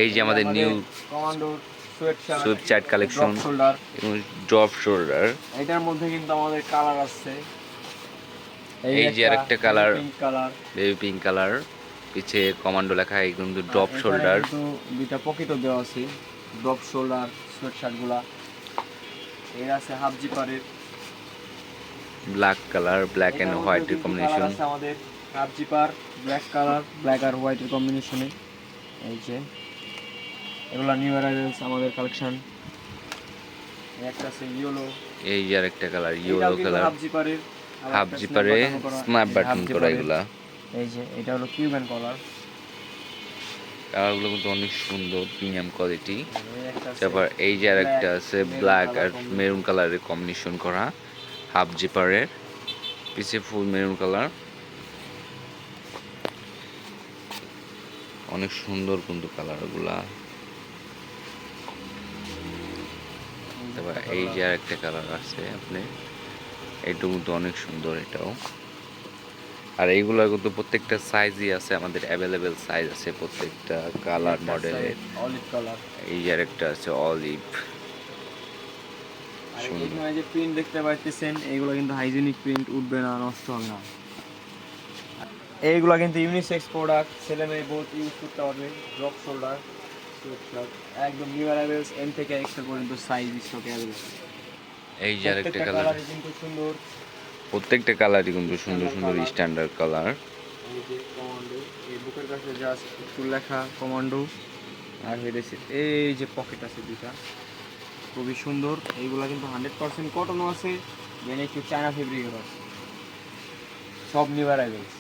এই যে আমাদের new commando Swift chart collection shoulder এবং ড্রপ শোল্ডার। এটার মধ্যে কিন্তু আমাদের কালার আছে, এই যে আরেকটা colour pink colour, baby pink colour, পিছে কমান্ডো লেখা, এই কিন্তু ড্রপ এখানে শোল্ডার। কিন্তু দুইটা পকেটও দেওয়া আছে ড্রপ শোল্ডার সোয়েট শার্টগুলা। এর আছে হাফ জিপারের ব্ল্যাক কালার, ব্ল্যাক এন্ড হোয়াইটের কম্বিনেশন। আছে আমাদের half zipper black colour, black আর হোয়াইটের কম্বিনেশনে। এই যে এগুলা নিউ অ্যারাইভেলস আমাদের কালেকশন। একটা আছে ইয়েলো, এই যে আরেকটা কালার ইয়েলো কালার, হাফ জিপারের, হাফ জিপারে স্ন্যাপ বাটন করা এগুলা। এই যে এটা হলো কিউবান কলার, কালারগুলো কিন্তু অনেক সুন্দর, প্রিমিয়াম কোয়ালিটি। একটা আছে তারপর এই যে আরেকটা আছে ব্ল্যাক আর মেরুন কালারের কম্বিনেশন করা, হাফ জিপারের, পিছে ফুল মেরুন কালার। অনেক সুন্দর কিন্তু কালারগুলা। তারপর এই যে আরেকটা কালার আছে আপনি, এইটাও কিন্তু অনেক সুন্দর এটাও। আর এইগুলো কিন্তু প্রত্যেকটা সাইজই আছে আমাদের, অ্যাভেলেবেল সাইজ আছে প্রত্যেকটা কালার মডেলের। অলিভ কালার, এই যে আরেকটা আছে অলিভ। আর এখানে যে প্রিন্ট দেখতে পাচ্ছেন এইগুলো কিন্তু হাইজিনিক প্রিন্ট, উঠবে না, নষ্ট হবে না। এইগুলো কিন্তু ইউনিসেক্স প্রোডাক্ট, ছেলে মেয়ে বোথ ইউজ করতে পারবে। ড্রপ শোল্ডার সোয়েটশার্ট একদম নিউ অ্যারাইভেলস, এম থেকে এক্সেল পর্যন্ত সাইজ স্টকে অ্যাভেলেবল। এই যে আরেকটা কালার, কিন্তু সুন্দর, প্রত্যেকটা কালারই কিন্তু সুন্দর সুন্দর স্ট্যান্ডার্ড কালার। এই যে কমান্ডো, এই বুকের কাছে জাস্ট একটু লেখা কমান্ডো, আর হেডেছে এই যে পকেট আছে দুটা, খুবই সুন্দর। এইগুলা কিন্তু 100% কটনও আছে, দেন একটু চায়না ফেব্রিকের আছে, সব নিউ অ্যারাইভেলস।